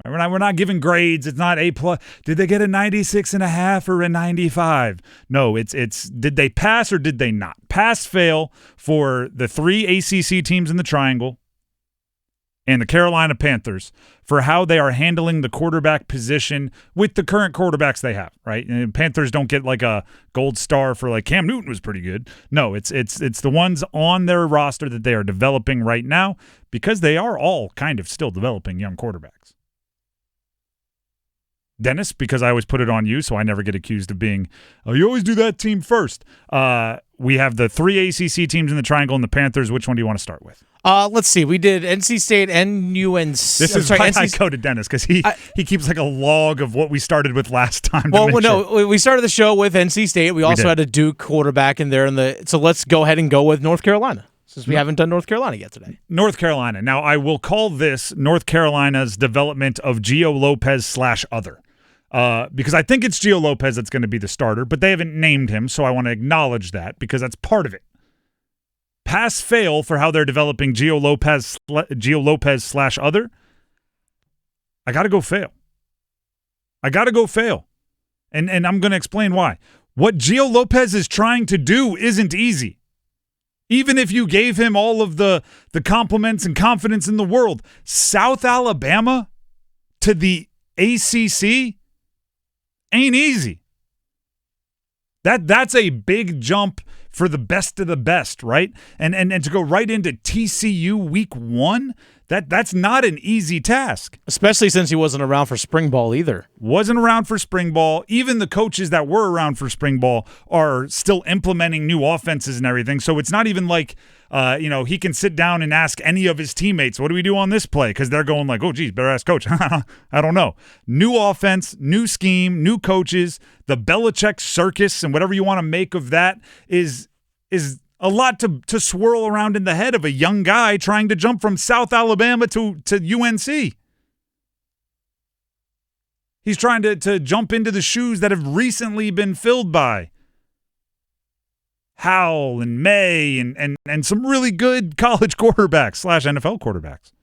We're not giving grades. It's not A+. Did they get a 96.5 or a 95? No, it's did they pass or did they not? Pass, fail for the 3 ACC teams in the triangle and the Carolina Panthers for how they are handling the quarterback position with the current quarterbacks they have, right? And Panthers don't get like a gold star for like Cam Newton was pretty good. No, it's the ones on their roster that they are developing right now because they are all kind of still developing young quarterbacks. Dennis, because I always put it on you, so I never get accused of being, oh, you always do that team first. We have the 3 ACC teams in the triangle and the Panthers. Which one do you want to start with? Let's see. We did NC State and UNC. This is why I go to Dennis, because he keeps like a log of what we started with last time. We started the show with NC State. We also had a Duke quarterback in there. So let's go ahead and go with North Carolina, since we haven't done North Carolina yet today. North Carolina. Now, I will call this North Carolina's development of Gio Lopez / other. Because I think it's Gio Lopez that's going to be the starter, but they haven't named him, so I want to acknowledge that because that's part of it. Pass, fail for how they're developing Gio Lopez / other. I got to go fail. And I'm going to explain why. What Gio Lopez is trying to do isn't easy. Even if you gave him all of the compliments and confidence in the world, South Alabama to the ACC ain't easy. That's a big jump for the best of the best, right? And to go right into TCU week 1, that's not an easy task. Especially since he wasn't around for spring ball either. Wasn't around for spring ball. Even the coaches that were around for spring ball are still implementing new offenses and everything. So it's not even like he can sit down and ask any of his teammates, what do we do on this play? Because they're going like, oh, geez, better ask coach. I don't know. New offense, new scheme, new coaches, the Belichick circus and whatever you want to make of that is a lot to swirl around in the head of a young guy trying to jump from South Alabama to UNC. He's trying to jump into the shoes that have recently been filled by Howell and May and some really good college quarterbacks / NFL quarterbacks.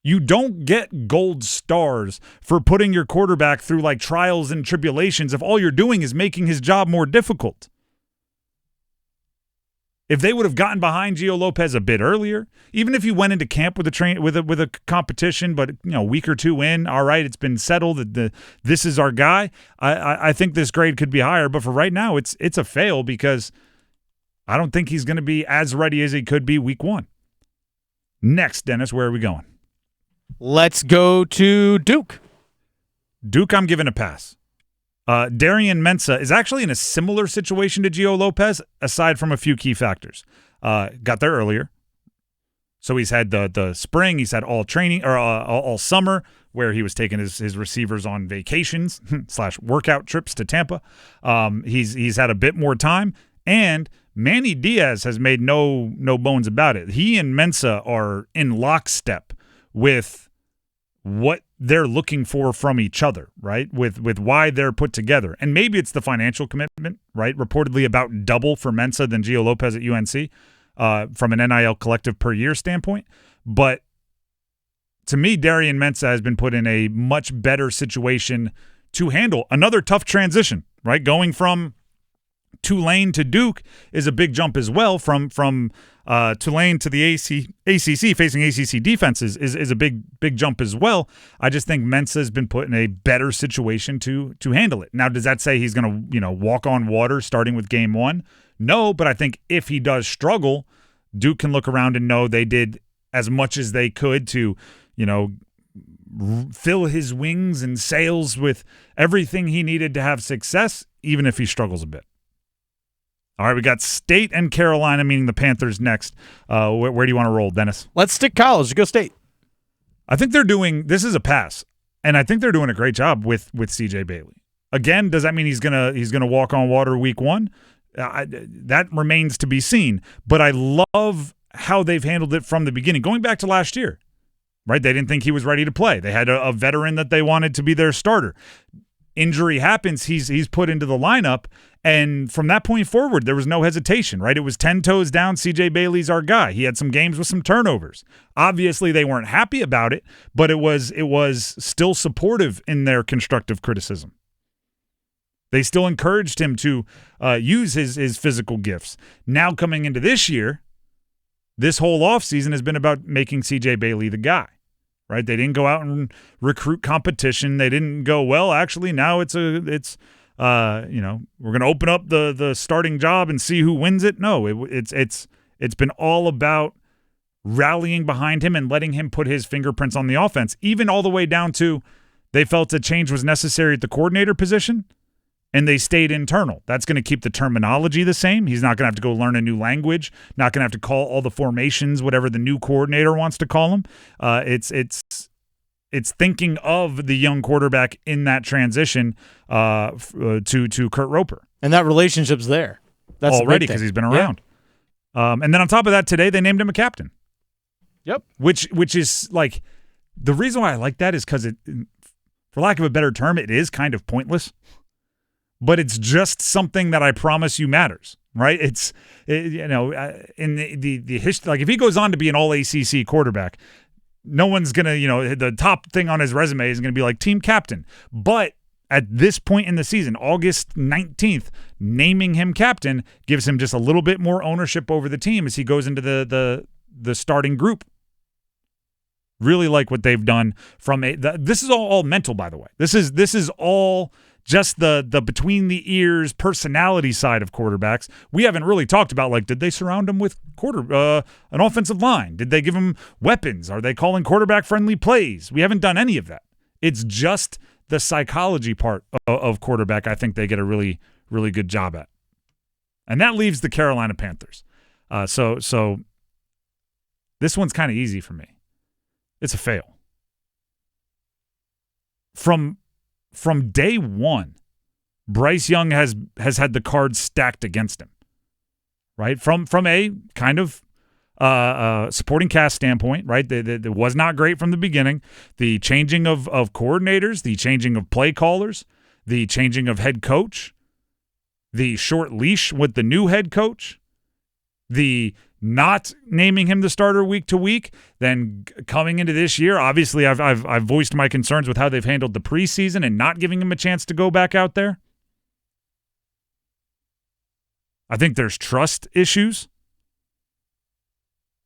You don't get gold stars for putting your quarterback through like trials and tribulations if all you're doing is making his job more difficult. If they would have gotten behind Gio Lopez a bit earlier, even if you went into camp with a competition, but a week or two in, all right, it's been settled that this is our guy. I think this grade could be higher, but for right now, it's a fail because I don't think he's going to be as ready as he could be week 1. Next, Dennis, where are we going? Let's go to Duke. Duke, I'm giving a pass. Darian Mensah is actually in a similar situation to Gio Lopez, aside from a few key factors. Got there earlier. So he's had the spring, he's had all training or all summer where he was taking his receivers on vacations / workout trips to Tampa. He's had a bit more time, and Manny Diaz has made no bones about it. He and Mensah are in lockstep with what they're looking for from each other, right? With why they're put together. And maybe it's the financial commitment, right? Reportedly about double for Mensah than Gio Lopez at UNC from an NIL collective per year standpoint. But to me, Darian Mensah has been put in a much better situation to handle another tough transition, right? Going from Tulane to Duke is a big jump as well. From Tulane to the ACC, facing ACC defenses is a big jump as well. I just think Mensah has been put in a better situation to handle it. Now, does that say he's going to walk on water starting with game 1? No, but I think if he does struggle, Duke can look around and know they did as much as they could to fill his wings and sails with everything he needed to have success, even if he struggles a bit. All right, we got State and Carolina, meaning the Panthers next. Where do you want to roll, Dennis? Let's stick college. Go State. I think this is a pass, and I think they're doing a great job with C.J. Bailey. Again, does that mean he's gonna walk on water week 1? That remains to be seen. But I love how they've handled it from the beginning, going back to last year. Right? They didn't think he was ready to play. They had a veteran that they wanted to be their starter. injury happens, he's put into the lineup. And from that point forward, there was no hesitation, right? It was 10 toes down. CJ Bailey's our guy. He had some games with some turnovers. Obviously, they weren't happy about it, but it was still supportive in their constructive criticism. They still encouraged him to use his physical gifts. Now coming into this year, this whole offseason has been about making CJ Bailey the guy, right? They didn't go out and recruit competition. They didn't go, well, actually, now we're going to open up the starting job and see who wins it. No, it's been all about rallying behind him and letting him put his fingerprints on the offense, even all the way down to they felt a change was necessary at the coordinator position, and they stayed internal. That's going to keep the terminology the same. He's not going to have to go learn a new language, not going to have to call all the formations, whatever the new coordinator wants to call them. It's thinking of the young quarterback in that transition to Kurt Roper. And that relationship's there. That's already because he's been around. Yeah. And then on top of that, today they named him a captain. Yep. Which is like the reason why I like that is because it, for lack of a better term, it is kind of pointless. But it's just something that I promise you matters, right? In the history, like if he goes on to be an all ACC quarterback, no one's going to, the top thing on his resume is going to be like team captain. But at this point in the season, August 19th, naming him captain gives him just a little bit more ownership over the team as he goes into the starting group. Really like what they've done this is all mental, by the way. This is all just the between the ears personality side of quarterbacks. We haven't really talked about, like, did they surround him with an offensive line? Did they give him weapons? Are they calling quarterback friendly plays? We haven't done any of that. It's just the psychology part of quarterback. I think they get a really, really good job at. And that leaves the Carolina Panthers. So this one's kind of easy for me. It's a fail. From day one, Bryce Young has had the cards stacked against him, right? From a kind of supporting cast standpoint, right? It was not great from the beginning. The changing of coordinators, the changing of play callers, the changing of head coach, the short leash with the new head coach, the not naming him the starter week to week, then coming into this year, obviously I've voiced my concerns with how they've handled the preseason and not giving him a chance to go back out there. I think there's trust issues.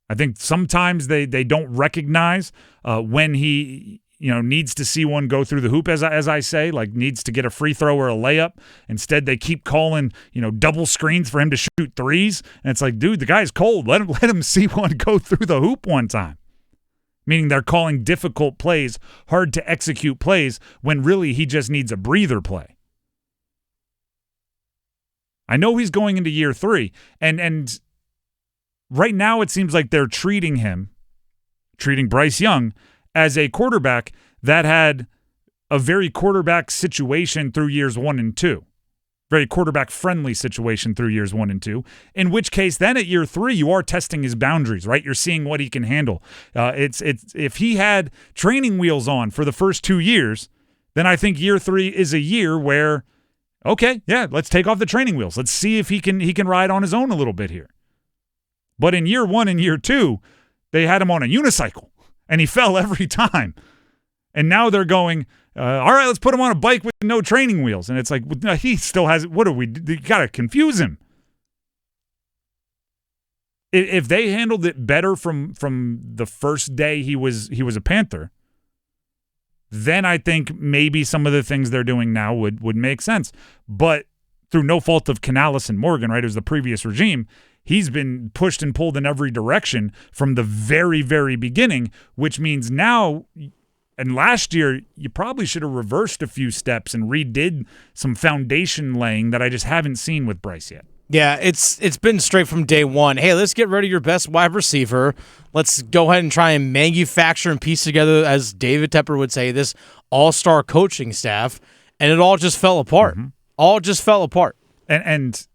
I think sometimes they don't recognize when he needs to see one go through the hoop, as I say, like needs to get a free throw or a layup. Instead, they keep calling, double screens for him to shoot threes. And it's like, dude, the guy's cold. Let him see one go through the hoop one time. Meaning they're calling difficult plays, hard to execute plays, when really he just needs a breather play. I know he's going into year 3, and right now it seems like they're treating Bryce Young as a quarterback that had a very quarterback situation through years 1 and 2. Very quarterback-friendly situation through years 1 and 2, in which case then at year 3 you are testing his boundaries, right? You're seeing what he can handle. It's if he had training wheels on for the first 2 years, then I think year 3 is a year where, okay, yeah, let's take off the training wheels. Let's see if he can ride on his own a little bit here. But in year 1 and year 2, they had him on a unicycle. And he fell every time. And now they're going, all right, let's put him on a bike with no training wheels. And it's like, he still has, you got to confuse him. If they handled it better from the first day he was a Panther, then I think maybe some of the things they're doing now would make sense. But through no fault of Canales and Morgan, right, it was the previous regime, he's been pushed and pulled in every direction from the very, very beginning, which means now, and last year, you probably should have reversed a few steps and redid some foundation laying that I just haven't seen with Bryce yet. Yeah, it's been straight from day one. Hey, let's get rid of your best wide receiver. Let's go ahead and try and manufacture and piece together, as David Tepper would say, this all-star coaching staff, and it all just fell apart. Mm-hmm. All just fell apart. And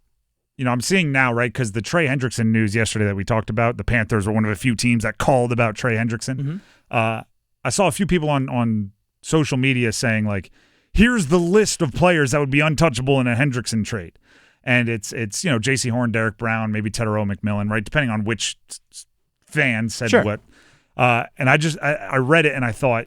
I'm seeing now, right, because the Trey Hendrickson news yesterday that we talked about, the Panthers were one of a few teams that called about Trey Hendrickson. Mm-hmm. I saw a few people on social media saying, like, here's the list of players that would be untouchable in a Hendrickson trade. And it's J.C. Horn, Derrick Brown, maybe Tedero McMillan, right? Depending on which fan said what. And I read it and I thought,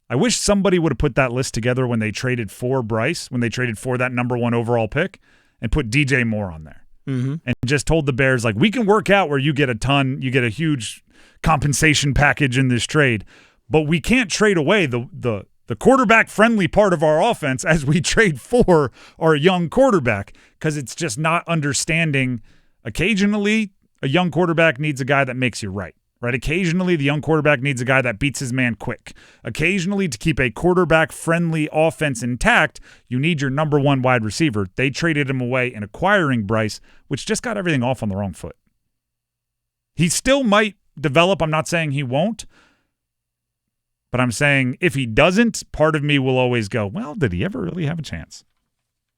I wish somebody would have put that list together when they traded for Bryce, when they traded for that number 1 overall pick, and put DJ Moore on there. And just told the Bears, like, we can work out where you get a huge compensation package in this trade, but we can't trade away the quarterback-friendly part of our offense as we trade for our young quarterback, because it's just not understanding. Occasionally, a young quarterback needs a guy that makes you right? Occasionally, the young quarterback needs a guy that beats his man quick. Occasionally, to keep a quarterback-friendly offense intact, you need your number 1 wide receiver. They traded him away in acquiring Bryce, which just got everything off on the wrong foot. He still might develop. I'm not saying he won't. But I'm saying if he doesn't, part of me will always go, well, did he ever really have a chance?